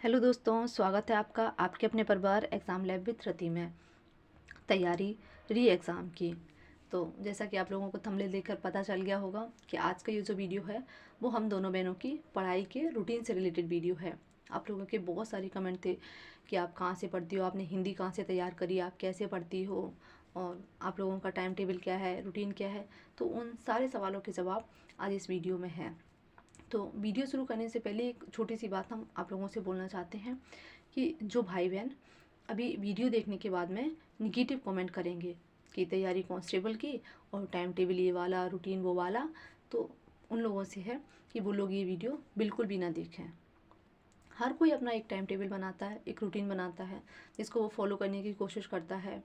Hello दोस्तों, स्वागत है आपका आपके अपने परिवार एग्ज़ाम लैब विद रति में। तैयारी री एग्ज़ाम की। तो जैसा कि आप लोगों को थंबनेल देखकर पता चल गया होगा कि आज का ये जो वीडियो है वो हम दोनों बहनों की पढ़ाई के रूटीन से रिलेटेड वीडियो है। आप लोगों के बहुत सारे कमेंट थे कि आप कहाँ से पढ़ती हो, आपने हिंदी कहाँ से तैयार करी, आप कैसे पढ़ती हो और आप लोगों का टाइम टेबल क्या है, रूटीन क्या है। तो उन सारे सवालों के जवाब आज इस वीडियो में है। तो वीडियो शुरू करने से पहले एक छोटी सी बात हम आप लोगों से बोलना चाहते हैं कि जो भाई बहन अभी वीडियो देखने के बाद में निगेटिव कमेंट करेंगे कि तैयारी कांस्टेबल की और टाइम टेबल ये वाला, रूटीन वो वाला, तो उन लोगों से है कि वो लोग ये वीडियो बिल्कुल भी ना देखें। हर कोई अपना एक टाइम टेबल बनाता है, एक रूटीन बनाता है जिसको वो फॉलो करने की कोशिश करता है।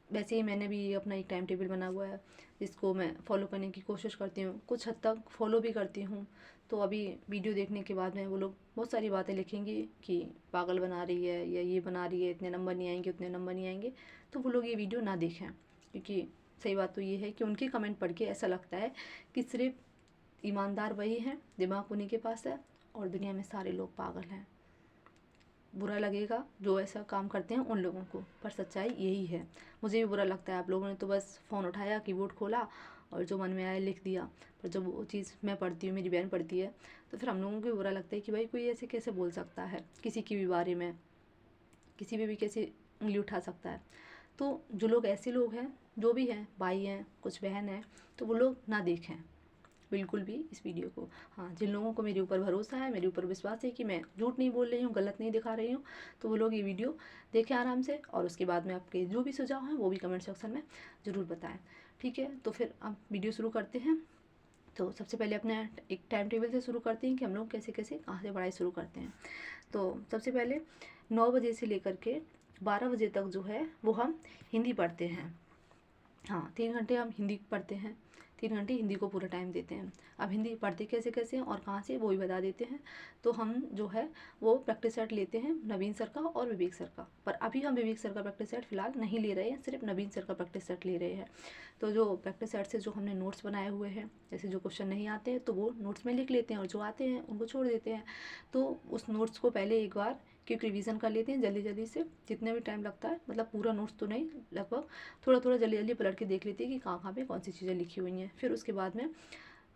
वैसे ही मैंने भी अपना एक टाइम टेबल बना हुआ है जिसको मैं फ़ॉलो करने की कोशिश करती हूँ, कुछ हद तक फ़ॉलो भी करती हूँ। तो अभी वीडियो देखने के बाद में वो लोग बहुत सारी बातें लिखेंगे कि पागल बना रही है या ये बना रही है, इतने नंबर नहीं आएंगे, उतने नंबर नहीं आएंगे। तो वो लोग ये वीडियो ना देखें, क्योंकि सही बात तो ये है कि उनके कमेंट पढ़ के ऐसा लगता है कि सिर्फ ईमानदार वही हैं, दिमाग उन्हीं के पास है और दुनिया में सारे लोग पागल हैं। बुरा लगेगा जो ऐसा काम करते हैं उन लोगों को, पर सच्चाई यही है। मुझे भी बुरा लगता है, आप लोगों ने तो बस फ़ोन उठाया, कीबोर्ड खोला और जो मन में आया लिख दिया। पर जब वो चीज़ मैं पढ़ती हूँ, मेरी बहन पढ़ती है, तो फिर हम लोगों को भी बुरा लगता है कि भाई कोई ऐसे कैसे बोल सकता है किसी के भी बारे में, किसी पे भी कैसे उंगली उठा सकता है। तो जो लोग ऐसे लोग हैं, जो भी हैं, भाई हैं, कुछ बहन हैं, तो वो लोग ना देखें बिल्कुल भी इस वीडियो को। हाँ, जिन लोगों को मेरे ऊपर भरोसा है, मेरे ऊपर विश्वास है कि मैं झूठ नहीं बोल रही हूँ, गलत नहीं दिखा रही हूँ, तो वो लोग ये वीडियो देखें आराम से और उसके बाद में आपके जो भी सुझाव हैं वो भी कमेंट सेक्शन में ज़रूर बताएं। ठीक है, तो फिर अब वीडियो शुरू करते हैं। तो सबसे पहले अपने एक टाइम टेबल से शुरू करते हैं कि हम लोग कैसे कैसे कहाँ से पढ़ाई शुरू करते हैं। तो सबसे पहले 9 बजे से लेकर के 12 बजे तक जो है वो हम हिंदी पढ़ते हैं। हाँ, 3 घंटे हम हिंदी पढ़ते हैं, 3 घंटे हिंदी को पूरा टाइम देते हैं। अब हिंदी पढ़ते कैसे कैसे हैं और कहाँ से वो भी बता देते हैं। तो हम जो है वो प्रैक्टिस सेट लेते हैं नवीन सर का और विवेक सर का, पर अभी हम विवेक सर का प्रैक्टिस सेट फिलहाल नहीं ले रहे हैं, सिर्फ नवीन सर का प्रैक्टिस सेट ले रहे हैं। तो जो प्रैक्टिस सेट से जो हमने नोट्स बनाए हुए हैं, जैसे जो क्वेश्चन नहीं आते हैं तो वो नोट्स में लिख लेते हैं और जो आते हैं उनको छोड़ देते हैं। तो उस नोट्स को पहले एक बार क्विक रिवीजन कर लेते हैं जल्दी जल्दी से, जितने भी टाइम लगता है, मतलब पूरा नोट्स तो नहीं, लगभग थोड़ा थोड़ा जल्दी जल्दी पलट के देख लेते हैं कि कहाँ कहाँ पे कौन सी चीज़ें लिखी हुई हैं। फिर उसके बाद में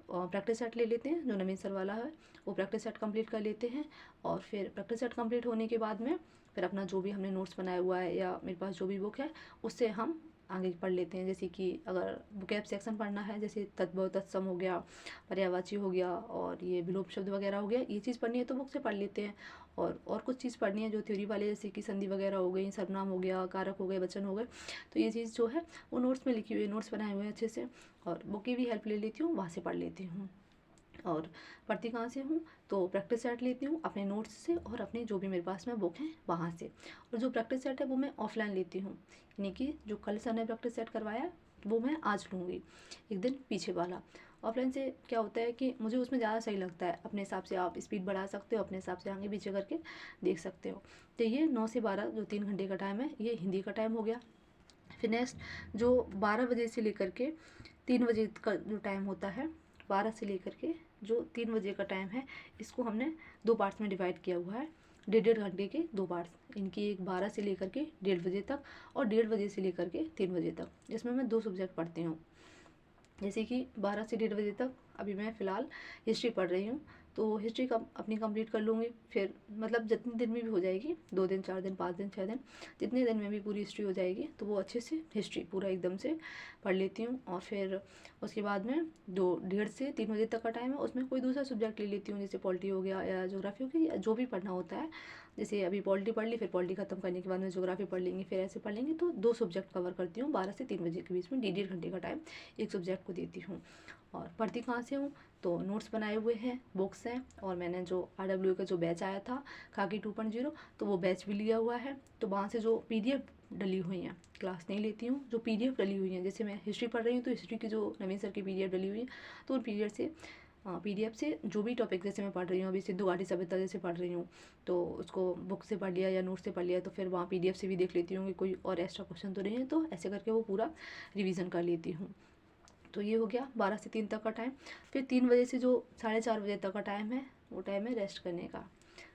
प्रैक्टिस सेट ले लेते हैं जो नवीन सर वाला है, वो प्रैक्टिस सेट कंप्लीट कर लेते हैं। और फिर प्रैक्टिस सेट कंप्लीट होने के बाद में फिर अपना जो भी हमने नोट्स बनाया हुआ है या मेरे पास जो भी बुक है उससे हम आगे पढ़ लेते हैं। जैसे कि अगर वोकैब सेक्शन पढ़ना है, जैसे तद्भव तत्सम हो गया, पर्यायवाची हो गया और ये विलोप शब्द वगैरह हो गया, ये चीज़ पढ़नी है तो बुक से पढ़ लेते हैं। और कुछ चीज़ पढ़नी है जो थ्योरी वाले, जैसे कि संधि वगैरह हो गई, सर्वनाम हो गया, कारक हो गए, वचन हो गए, तो ये चीज़ जो है वो नोट्स में लिखी हुई है, नोट्स बनाए हुए हैं अच्छे से, और बुक की भी हेल्प ले लेती हूँ, वहाँ से पढ़ लेती हूँ। और पढ़ती कहाँ से हूँ, तो प्रैक्टिस सेट लेती हूँ अपने नोट्स से और अपने जो भी मेरे पास में बुक है वहाँ से। और जो प्रैक्टिस सेट है वो मैं ऑफलाइन लेती हूँ, यानी कि जो कल सर ने प्रैक्टिस सेट करवाया वो मैं आज लूँगी, एक दिन पीछे वाला। ऑफलाइन से क्या होता है कि मुझे उसमें ज़्यादा सही लगता है, अपने हिसाब से आप स्पीड बढ़ा सकते हो, अपने हिसाब से आगे पीछे करके देख सकते हो। तो ये 9 से 12 जो 3 घंटे का टाइम है, ये हिंदी का टाइम हो गया। फिर नेक्स्ट जो 12 बजे से लेकर के 3 बजे का जो टाइम होता है, 12 से लेकर के जो 3 बजे का टाइम है, इसको हमने 2 पार्ट्स में डिवाइड किया हुआ है, 1.5 घंटे के 2 पार्ट्स, इनकी एक 12 से लेकर के 1:30 बजे तक और 1:30 बजे से लेकर के 3 बजे तक। इसमें मैं 2 सब्जेक्ट पढ़ती हूँ। जैसे कि 12 से 1:30 बजे तक अभी मैं फ़िलहाल हिस्ट्री पढ़ रही हूँ, तो हिस्ट्री अपनी कंप्लीट कर लूँगी। फिर मतलब जितने दिन में भी हो जाएगी, 2 दिन, 4 दिन, 5 दिन, 6 दिन, जितने दिन में भी पूरी हिस्ट्री हो जाएगी, तो वो अच्छे से हिस्ट्री पूरा एकदम से पढ़ लेती हूँ। और फिर उसके बाद में 2:30 से 3 बजे तक का टाइम है, उसमें कोई दूसरा सब्जेक्ट ले लेती हूँ, जैसे पॉलिटी हो गया या ज्योग्राफी हो गई, या जो भी पढ़ना होता है। जैसे अभी पॉलिटी पढ़ ली, फिर पॉलिटी खत्म करने के बाद में ज्योग्राफी पढ़ लेंगे, फिर ऐसे पढ़ लेंगे, तो 2 सब्जेक्ट कवर करती हूँ 12 से 3 बजे के बीच में, 1.5 घंटे का टाइम एक सब्जेक्ट को देती हूँ। और पढ़ती कहाँ से हूँ, तो नोट्स बनाए हुए हैं, बुक्स हैं, और मैंने जो RWA का जो बैच आया था खाकी 2.0, तो वो बैच भी लिया हुआ है। तो वहाँ से जो PDF डली हुई हैं, क्लास नहीं लेती हूँ, जो PDF डली हुई हैं, जैसे मैं हिस्ट्री पढ़ रही हूँ तो हिस्ट्री की जो नवीन सर की PDF डली हुई है, तो उन PDF से जो भी टॉपिक, जैसे मैं पढ़ रही हूँ अभी सिंधु घाटी सभ्यता जैसे पढ़ रही हूँ, तो उसको बुक से पढ़ लिया या नोट से पढ़ लिया, तो फिर वहाँ PDF से भी देख लेती हूँ कि कोई और एक्स्ट्रा क्वेश्चन तो नहीं है, तो ऐसे करके वो पूरा रिविज़न कर लेती हूँ। तो ये हो गया 12 से 3 तक का टाइम। फिर 3 बजे से जो 4:30 बजे तक का टाइम है, वो टाइम है रेस्ट करने का।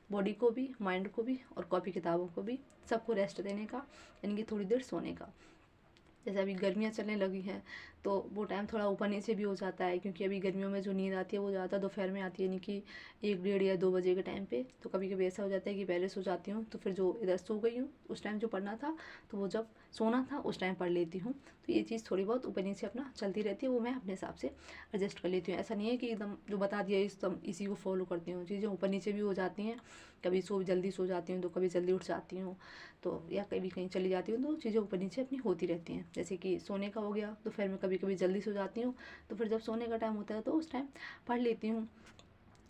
बॉडी को भी, माइंड को भी और कॉपी किताबों को भी, सबको रेस्ट देने का, यानी कि थोड़ी देर सोने का। जैसे अभी गर्मियाँ चलने लगी हैं तो वो टाइम थोड़ा ऊपर नीचे भी हो जाता है, क्योंकि अभी गर्मियों में जो नींद आती है वो ज़्यादा दोपहर में आती है, यानी कि 1, 1:30 या 2 बजे के टाइम पे। तो कभी कभी ऐसा हो जाता है कि पहले सो जाती हूँ, तो फिर जो इधर सो गई हूँ उस टाइम जो पढ़ना था, तो वो जब सोना था उस टाइम पढ़ लेती हूँ। तो ये चीज़ थोड़ी बहुत ऊपर नीचे अपना चलती रहती है, वो मैं अपने हिसाब से एडजस्ट कर लेती हूँ। ऐसा नहीं है कि एकदम जो बता दिया एकदम इसी को फॉलो करती हूँ, चीज़ें ऊपर नीचे भी हो जाती हैं। कभी जल्दी सो जाती हूँ तो कभी जल्दी उठ जाती हूँ, तो या कभी कहीं चली जाती हूँ, तो चीज़ें ऊपर नीचे अपनी होती रहती हैं। जैसे कि सोने का हो गया, तो फिर मैं कभी कभी जल्दी सो जाती हूँ, तो फिर जब सोने का टाइम होता है तो उस टाइम पढ़ लेती हूँ।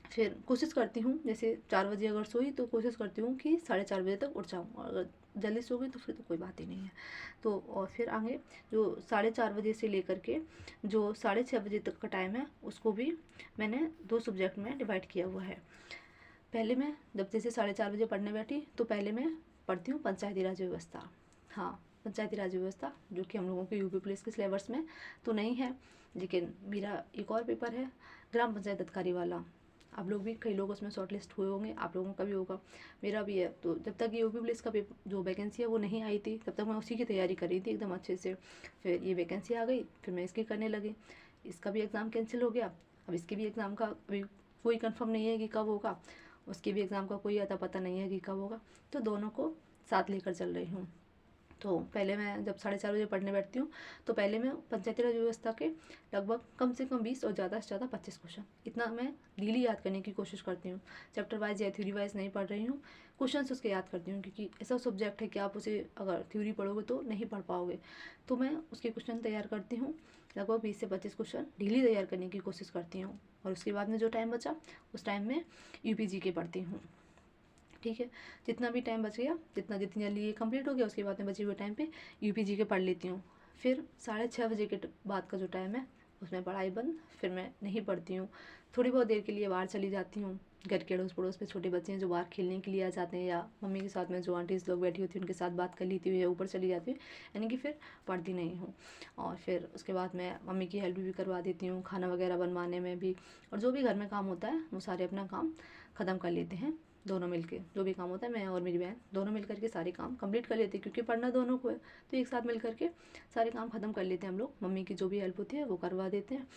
फिर कोशिश करती हूँ, जैसे 4 बजे अगर सोई तो कोशिश करती हूँ कि 4:30 बजे तक उठ जाऊँ, और अगर जल्दी सो गई तो फिर तो कोई बात ही नहीं है। तो और फिर आगे जो 4:30 बजे से लेकर के जो 6:30 बजे तक का टाइम है, उसको भी मैंने 2 सब्जेक्ट में डिवाइड किया हुआ है। पहले मैं जब जैसे 4:30 बजे पढ़ने बैठी, तो पहले मैं पढ़ती हूँ पंचायती राज व्यवस्था। हाँ, पंचायती राज व्यवस्था, जो कि हम लोगों के यूपी पुलिस के सिलेबस में तो नहीं है, लेकिन मेरा एक और पेपर है ग्राम पंचायत अधिकारी वाला। आप लोग भी, कई लोग उसमें शॉर्ट लिस्ट हुए होंगे, आप लोगों का भी होगा, मेरा भी है। तो जब तक ये यूपी पुलिस का जो वैकेंसी है वो नहीं आई थी, तब तक मैं उसी की तैयारी कर रही थी एकदम अच्छे से। फिर ये वैकेंसी आ गई, फिर मैं इसकी करने लगी। इसका भी एग्ज़ाम कैंसिल हो गया, अब इसके भी एग्ज़ाम का अभी कोई कंफर्म नहीं है कि कब होगा, उसके भी एग्ज़ाम का कोई अता पता नहीं है कि कब होगा। तो दोनों को साथ लेकर चल रही हूँ। तो पहले मैं जब 4:30 बजे पढ़ने बैठती हूँ, तो पहले मैं पंचायती राज व्यवस्था के लगभग कम से कम 20 और ज़्यादा से ज़्यादा 25 क्वेश्चन, इतना मैं डेली याद करने की कोशिश करती हूँ। चैप्टर वाइज या थ्योरी वाइज नहीं पढ़ रही हूँ, क्वेश्चन उसके याद करती हूँ, क्योंकि ऐसा सब्जेक्ट है कि आप उसे अगर थ्योरी पढ़ोगे तो नहीं पढ़ पाओगे। तो मैं उसके क्वेश्चन तैयार करती हूँ, लगभग 20 से 25 क्वेश्चन डेली तैयार करने की कोशिश करती हूँ। और उसके बाद में जो टाइम बचा, उस टाइम में यूपीजी के पढ़ती हूँ। ठीक है, जितना भी टाइम बच गया, जितनी जल्दी ये कंप्लीट हो गया, उसके बाद में बचे हुए टाइम पे यूपीजी के पढ़ लेती हूँ। फिर 6:30 बजे के बाद का जो टाइम है, उसमें पढ़ाई बंद, फिर मैं नहीं पढ़ती हूँ। थोड़ी बहुत देर के लिए बाहर चली जाती हूँ, घर के अड़ोस पड़ोस में छोटे बच्चे हैं जो बाहर खेलने के लिए आ जाते हैं, या मम्मी के साथ में जो आंटीज़ लोग बैठी होती हैं उनके साथ बात कर लेती हूँ, या ऊपर चली जाती हूँ, यानी कि फिर पढ़ती नहीं हूँ। और फिर उसके बाद मैं मम्मी की हेल्प भी करवा देती हूँ, खाना वगैरह बनवाने में भी, और जो भी घर में काम होता है वो सारे अपना काम ख़त्म कर लेते हैं दोनों मिलके। जो भी काम होता है मैं और मेरी बहन दोनों मिल करके सारे काम कंप्लीट कर लेते हैं, क्योंकि पढ़ना दोनों को है, तो एक साथ मिल करके सारे काम ख़त्म कर लेते हैं हम लोग। मम्मी की जो भी हेल्प होती है वो करवा देते हैं,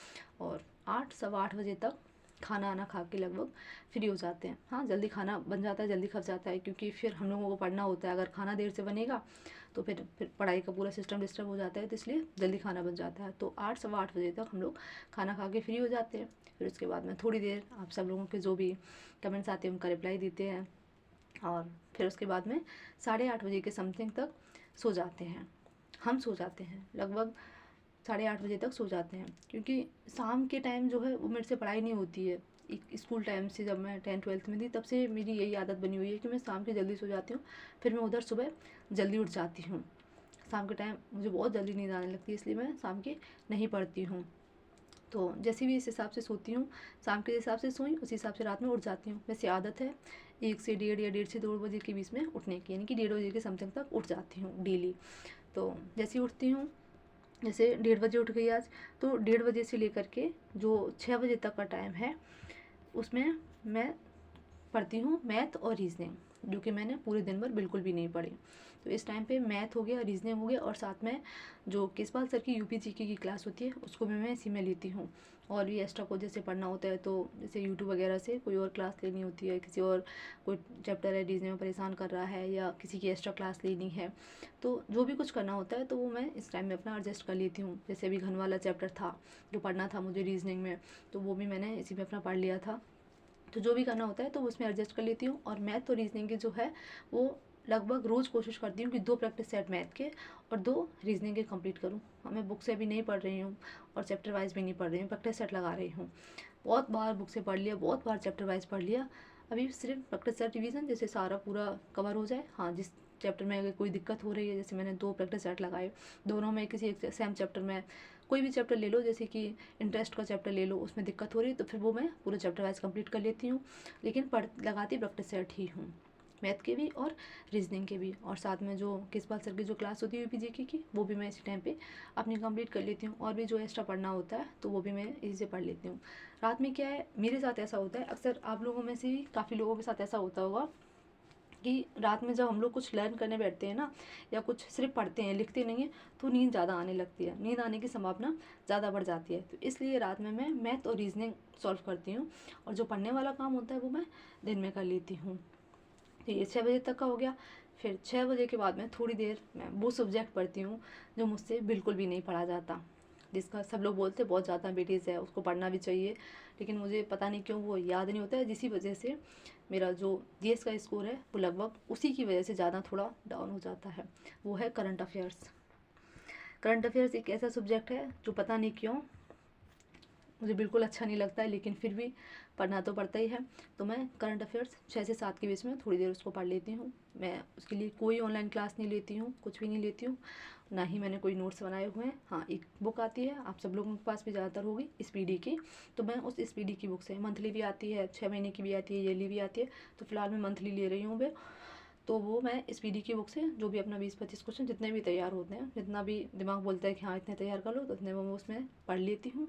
और 8, सवा 8 बजे तक खाना आना खा के लगभग फ्री हो जाते हैं। हाँ, जल्दी खाना बन जाता है, जल्दी खप जाता है, क्योंकि फिर हम लोगों को पढ़ना होता है। अगर खाना देर से बनेगा तो फिर पढ़ाई का पूरा सिस्टम डिस्टर्ब हो जाता है, तो इसलिए जल्दी खाना बन जाता है। तो 8, सवा 8 बजे तक हम लोग खाना खा के फ्री हो जाते हैं। फिर उसके बाद में थोड़ी देर आप सब लोगों के जो भी कमेंट्स आते हैं उनका रिप्लाई देते हैं, और फिर उसके बाद में 8:30 बजे के समथिंग तक सो जाते हैं। हम सो जाते हैं, लगभग 8:30 बजे तक सो जाते हैं, क्योंकि शाम के टाइम जो है वो मेरे से पढ़ाई नहीं होती है। स्कूल टाइम से, जब मैं 10th-12th में थी, तब से मेरी यही आदत बनी हुई है कि मैं शाम के जल्दी सो जाती हूँ, फिर मैं उधर सुबह जल्दी उठ जाती हूँ। शाम के टाइम मुझे बहुत जल्दी नींद आने लगती है, इसलिए मैं शाम के नहीं पढ़ती हूँ। तो जैसे भी इस हिसाब से सोती हूँ, शाम के हिसाब से सोई, उसी हिसाब से रात में उठ जाती हूँ। वैसे आदत है 1 से 1:30 या 1:30 से 2 बजे के बीच में उठने की, यानी कि 1:30 बजे के समथिंग तक उठ जाती हूँ डेली। तो जैसे ही उठती हूँ, जैसे 1:30 बजे उठ गई आज, तो 1:30 बजे से लेकर के जो 6 बजे तक का टाइम है, उसमें मैं पढ़ती हूँ मैथ और रीजनिंग, जो कि मैंने पूरे दिन भर बिल्कुल भी नहीं पढ़ी। तो इस टाइम पे मैथ हो गया, रीजनिंग हो गया, और साथ में जो केसपाल सर की यूपी जीके की क्लास होती है उसको भी मैं इसी में लेती हूँ। और भी एक्स्ट्रा को जैसे पढ़ना होता है, तो जैसे यूट्यूब वगैरह से कोई और क्लास लेनी होती है, किसी और कोई चैप्टर है रीजनिंग में परेशान कर रहा है, या किसी की एक्स्ट्रा क्लास लेनी है, तो जो भी कुछ करना होता है तो वो मैं इस टाइम में अपना एडजस्ट कर लेती हूँ। जैसे अभी घन वाला चैप्टर था जो पढ़ना था मुझे रीजनिंग में, तो वो भी मैंने इसी में अपना पढ़ लिया था। तो जो भी करना होता है तो उसमें एडजस्ट कर लेती हूँ। और मैथ और रीजनिंग की जो है वो लगभग रोज़ कोशिश करती हूँ कि 2 प्रैक्टिस सेट मैथ के और 2 रीजनिंग के कंप्लीट करूँ। मैं बुक से भी नहीं पढ़ रही हूँ और चैप्टर वाइज भी नहीं पढ़ रही हूँ, प्रैक्टिस सेट लगा रही हूँ। बहुत बार बुक से पढ़ लिया, बहुत बार चैप्टर वाइज पढ़ लिया, अभी सिर्फ प्रैक्टिस सेट रिवीजन, जैसे सारा पूरा कवर हो जाए। हाँ, जिस चैप्टर में अगर कोई दिक्कत हो रही है, जैसे मैंने 2 प्रैक्टिस सेट लगाए, दोनों में किसी एक सेम चैप्टर में, कोई भी चैप्टर ले लो, जैसे कि इंटरेस्ट का चैप्टर ले लो, उसमें दिक्कत हो रही है तो फिर वो मैं पूरा चैप्टर वाइज कंप्लीट कर लेती हूँ, लेकिन पढ़ लगाती प्रैक्टिस सेट ही हूँ। मैथ के भी और रीजनिंग के भी। और साथ में जो किसपाल सर की जो क्लास होती है यूपीजीके की, वो भी मैं इसी टाइम पे अपनी कंप्लीट कर लेती हूँ। और भी जो एक्स्ट्रा पढ़ना होता है तो वो भी मैं इसी से पढ़ लेती हूँ। रात में क्या है, मेरे साथ ऐसा होता है, अक्सर आप लोगों में से भी काफ़ी लोगों के साथ ऐसा होता होगा कि रात में जब हम लोग कुछ लर्न करने बैठते हैं ना, या कुछ सिर्फ पढ़ते हैं, लिखते नहीं हैं, तो नींद ज़्यादा आने लगती है, नींद आने की संभावना ज़्यादा बढ़ जाती है। तो इसलिए रात में मैं मैथ और रीजनिंग सॉल्व करती हूँ, और जो पढ़ने वाला काम होता है वो मैं दिन में कर लेती हूँ। तो ये 6 बजे तक का हो गया। फिर 6 बजे के बाद में थोड़ी देर मैं वो सब्जेक्ट पढ़ती हूँ जो मुझसे बिल्कुल भी नहीं पढ़ा जाता, जिसका सब लोग बोलते हैं बहुत ज़्यादा वेटेज है, उसको पढ़ना भी चाहिए, लेकिन मुझे पता नहीं क्यों वो याद नहीं होता है, जिसी वजह से मेरा जो जीएस का स्कोर है वो लगभग उसी की वजह से ज़्यादा थोड़ा डाउन हो जाता है। वो है करंट अफेयर्स। करंट अफेयर्स एक ऐसा सब्जेक्ट है जो पता नहीं क्यों मुझे बिल्कुल अच्छा नहीं लगता है, लेकिन फिर भी पढ़ना तो पड़ता ही है। तो मैं करंट अफेयर्स 6 से 7 के बीच में थोड़ी देर उसको पढ़ लेती हूँ। मैं उसके लिए कोई ऑनलाइन क्लास नहीं लेती हूँ, कुछ भी नहीं लेती हूँ, ना ही मैंने कोई नोट्स बनाए हुए हैं। हाँ, एक बुक आती है, आप सब लोगों के पास भी ज़्यादातर होगी, स्पीडी की। तो मैं उस स्पीडी की बुक से, मंथली भी आती है, 6 महीने की भी आती है, ईयरली भी आती है, तो फिलहाल मैं मंथली ले रही हूँ मैं। तो वो मैं स्पीडी की बुक से जो भी अपना 20-25 क्वेश्चन जितने भी तैयार होते हैं, जितना भी दिमाग बोलता है कि हाँ इतने तैयार कर लो, तो उतने मैं उसमें पढ़ लेती हूँ,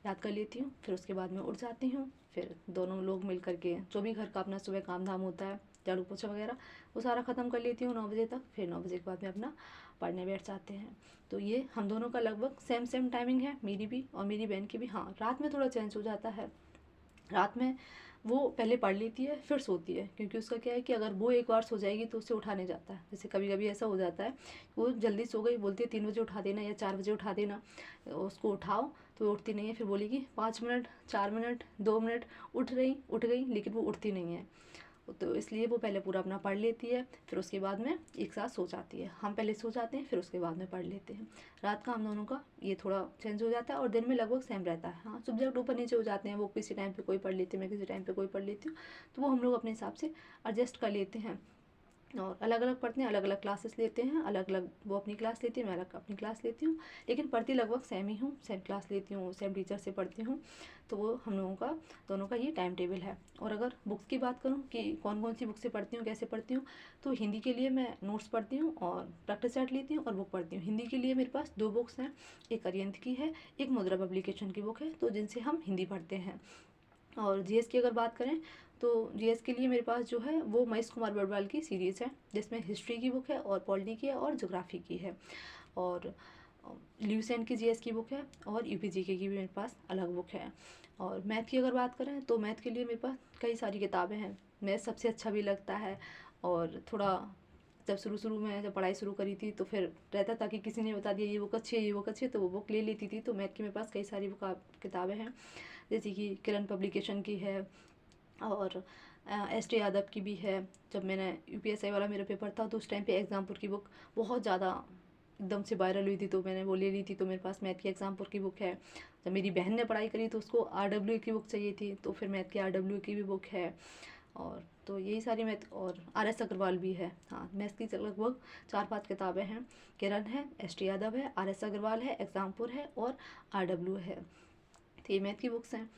याद कर लेती हूँ। फिर उसके बाद मैं उठ जाती हूँ। फिर दोनों लोग मिल करके जो भी घर का अपना सुबह काम धाम होता है, झाड़ू पोछा वगैरह, वो सारा ख़त्म कर लेती हूँ 9 बजे तक। फिर 9 बजे के बाद में अपना पढ़ने बैठ जाते हैं। तो ये हम दोनों का लगभग सेम टाइमिंग है, मेरी भी और मेरी बहन की भी। हाँ, रात में थोड़ा चेंज हो जाता है। रात में वो पहले पढ़ लेती है फिर सोती है, क्योंकि उसका क्या है कि अगर वो एक बार सो जाएगी तो उसे उठा नहीं जाता है। जैसे कभी कभी ऐसा हो जाता है, वो जल्दी सो गई, बोलती है 3 बजे उठा देना या 4 बजे उठा देना, उसको उठाओ तो वो उठती नहीं है। फिर बोलेगी 5 मिनट, 4 मिनट, 2 मिनट, उठ गई, लेकिन वो उठती नहीं है। तो इसलिए वो पहले पूरा अपना पढ़ लेती है, फिर उसके बाद में एक साथ सो जाती है। हम पहले सो जाते हैं, फिर उसके बाद में पढ़ लेते हैं। रात का हम दोनों का ये थोड़ा चेंज हो जाता है, और दिन में लगभग सेम रहता है। हाँ, सब्जेक्ट ऊपर नीचे हो जाते हैं, वो किसी टाइम पे कोई पढ़ लेती है, मैं किसी टाइम पे कोई पढ़ लेती हूँ, तो वो हम लोग अपने हिसाब से एडजस्ट कर लेते हैं। और अलग अलग पढ़ते हैं, अलग अलग क्लासेस लेते हैं, अलग अलग वो अपनी क्लास लेती है, मैं अलग अपनी क्लास लेती हूँ, लेकिन पढ़ती लगभग सेम ही हूँ, सेम क्लास लेती हूँ, सेम टीचर से पढ़ती हूँ। तो वो हम लोगों का दोनों का ये टाइम टेबल है। और अगर बुक्स की बात करूँ कि कौन कौन सी बुक से पढ़ती हूँ, कैसे पढ़ती हूँ, तो हिंदी के लिए मैं नोट्स पढ़ती हूँ और प्रैक्टिस सेट लेती हूँ और बुक पढ़ती हूँ। हिंदी के लिए मेरे पास 2 बुक्स हैं, एक अरिहंत की है, एक मुद्रा पब्लिकेशन की बुक है, तो जिनसे हम हिंदी पढ़ते हैं। और जीएस की अगर बात करें तो जीएस के लिए मेरे पास जो है वो महेश कुमार बड़वाल की सीरीज़ है, जिसमें हिस्ट्री की बुक है और पॉलिटी की है और ज्योग्राफी की है। और ल्यूसेंट की जीएस की बुक है, और यूपीजीके की भी मेरे पास अलग बुक है। और मैथ की अगर बात करें तो मैथ के लिए मेरे पास कई सारी किताबें हैं। मैथ सबसे अच्छा भी लगता है, और थोड़ा जब शुरू में जब पढ़ाई शुरू करी थी तो फिर रहता था कि किसी ने बता दिया ये बुक अच्छी है, ये बुक अच्छी है, तो वो बुक ले लेती थी। तो मैथ की मेरे पास कई सारी बुक किताबें हैं, जैसे कि किरण पब्लिकेशन की है, और एस टी यादव की भी है। जब मैंने यूपीएसआई वाला मेरा पेपर था तो उस टाइम पे एग्ज़ामपुर की बुक बहुत ज़्यादा एकदम से वायरल हुई थी, तो मैंने वो ले ली थी। तो मेरे पास मैथ की एग्ज़ामपुर की बुक है। जब मेरी बहन ने पढ़ाई करी तो उसको आरडब्ल्यू की बुक चाहिए थी, तो फिर मैथ की आरडब्ल्यू की भी बुक है। और तो यही सारी मैथ, और आर एस अग्रवाल भी है। हाँ, मैथ की लगभग 4-5 किताबें हैं। किरण है, एस टी यादव है, आर एस अग्रवाल है, एग्ज़ामपुर है और आरडब्ल्यू है। तो ये मैथ की बुक्स हैं,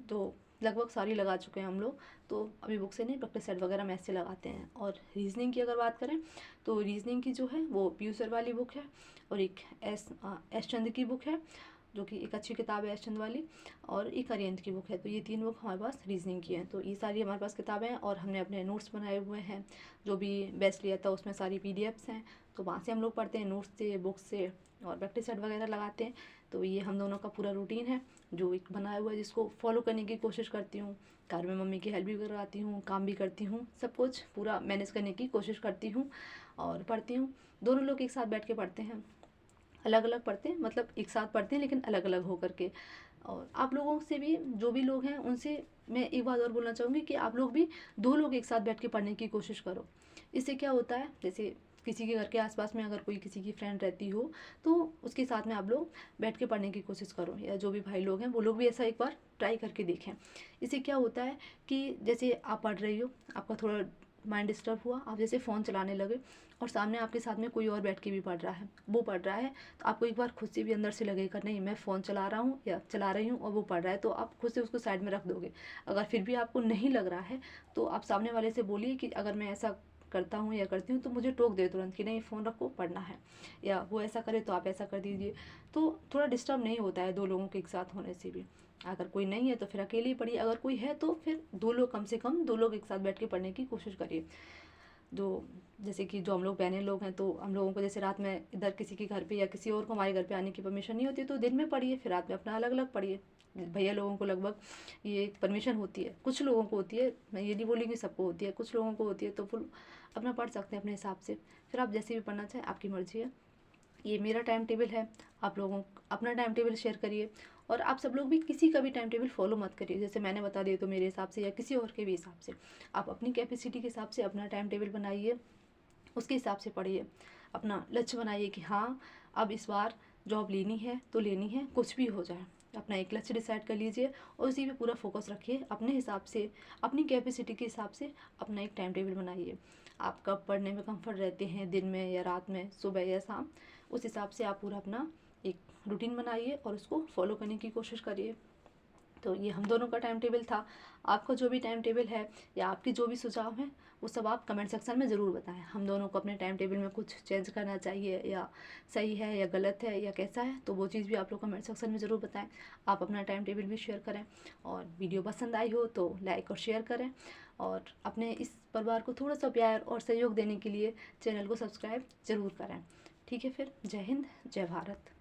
तो लगभग सारी लगा चुके हैं हम लोग। तो अभी बुक से नहीं, प्रैक्टिस सेट वगैरह मैथ से लगाते हैं। और रीजनिंग की अगर बात करें तो रीजनिंग की जो है वो पीयू सर वाली बुक है, और एक एस चंद्र की बुक है, जो कि एक अच्छी किताब है एस चंद वाली, और एक अरिहंत की बुक है। तो ये 3 बुक हमारे पास रीजनिंग की हैं। तो ये सारी हमारे पास किताबें हैं, और हमने अपने नोट्स बनाए हुए हैं। जो भी बेस्ट लिया था उसमें सारी पीडीएफ्स हैं, तो वहाँ से हम लोग पढ़ते हैं, नोट्स से, बुक से, और प्रैक्टिस सेट वगैरह लगाते हैं। तो ये हम दोनों का पूरा रूटीन है जो एक बनाया हुआ है, जिसको फॉलो करने की कोशिश करती हूँ। घर में मम्मी की हेल्प भी करवाती हूँ, काम भी करती हूँ, सब कुछ पूरा मैनेज करने की कोशिश करती हूँ और पढ़ती हूँ। दोनों लोग एक साथ बैठ के पढ़ते हैं, अलग अलग पढ़ते हैं, मतलब एक साथ पढ़ते हैं लेकिन अलग अलग होकर के। और आप लोगों से भी, जो भी लोग हैं उनसे मैं एक बात और बोलना चाहूँगी कि आप लोग भी 2 लोग एक साथ बैठ के पढ़ने की कोशिश करो। इससे क्या होता है, जैसे किसी के घर के आसपास में अगर कोई किसी की फ्रेंड रहती हो तो उसके साथ में आप लोग बैठ के पढ़ने की कोशिश करो, या जो भी भाई लोग हैं वो लोग भी ऐसा एक बार ट्राई करके देखें। इससे क्या होता है कि जैसे आप पढ़ रही हो, आपका थोड़ा माइंड डिस्टर्ब हुआ, आप जैसे फ़ोन चलाने लगे और सामने आपके साथ में कोई और बैठ के भी पढ़ रहा है, वो पढ़ रहा है, तो आपको एक बार खुद से भी अंदर से लगेगा नहीं मैं फ़ोन चला रहा हूँ या चला रही हूँ और वो पढ़ रहा है, तो आप खुद से उसको साइड में रख दोगे। अगर फिर भी आपको नहीं लग रहा है तो आप सामने वाले से बोलिए कि अगर मैं ऐसा करता हूँ या करती हूँ तो मुझे टोक दे तुरंत कि नहीं फ़ोन रखो, पढ़ना है, या वो ऐसा करे तो आप ऐसा कर दीजिए। तो थोड़ा डिस्टर्ब नहीं होता है 2 लोगों के एक साथ होने से भी। अगर कोई नहीं है तो फिर अकेले ही पढ़िए, अगर कोई है तो फिर 2 लोग, कम से कम 2 लोग एक साथ बैठ के पढ़ने की कोशिश करिए। जो जैसे कि जो हम लोग बहनें लोग हैं तो हम लोगों को जैसे रात में इधर किसी के घर पे या किसी और को हमारे घर पे आने की परमिशन नहीं होती, तो दिन में पढ़िए, फिर रात में अपना अलग अलग पढ़िए। भैया लोगों को लगभग ये परमिशन होती है, कुछ लोगों को होती है, मैं ये नहीं बोलूँगी सबको होती है, कुछ लोगों को होती है, तो फुल अपना पढ़ सकते हैं अपने हिसाब से। फिर आप जैसे भी पढ़ना चाहें, आपकी मर्ज़ी है। ये मेरा टाइम टेबल है, आप लोगों अपना टाइम टेबल शेयर करिए। और आप सब लोग भी किसी का भी टाइम टेबल फॉलो मत करिए, जैसे मैंने बता दिया तो मेरे हिसाब से या किसी और के भी हिसाब से। आप अपनी कैपेसिटी के हिसाब से अपना टाइम टेबल बनाइए, उसके हिसाब से पढ़िए। अपना लक्ष्य बनाइए कि हाँ अब इस बार जॉब लेनी है तो लेनी है, कुछ भी हो जाए। अपना एक लक्ष्य डिसाइड कर लीजिए और उसी पे पूरा फोकस रखिए, अपने हिसाब से, अपनी कैपेसिटी के हिसाब से अपना एक टाइम टेबल बनाइए। आप कब पढ़ने में कंफर्ट रहते हैं, दिन में या रात में, सुबह या शाम, उस हिसाब से आप पूरा अपना एक रूटीन बनाइए और उसको फॉलो करने की कोशिश करिए। तो ये हम दोनों का टाइम टेबल था। आपका जो भी टाइम टेबल है या आपके जो भी सुझाव हैं वो सब आप कमेंट सेक्शन में ज़रूर बताएं। हम दोनों को अपने टाइम टेबल में कुछ चेंज करना चाहिए, या सही है या गलत है या कैसा है, तो वो चीज़ भी आप लोग कमेंट सेक्शन में ज़रूर बताएं। आप अपना टाइम टेबल भी शेयर करें, और वीडियो पसंद आई हो तो लाइक और शेयर करें, और अपने इस परिवार को थोड़ा सा प्यार और सहयोग देने के लिए चैनल को सब्सक्राइब ज़रूर करें। ठीक है, फिर जय हिंद, जय भारत।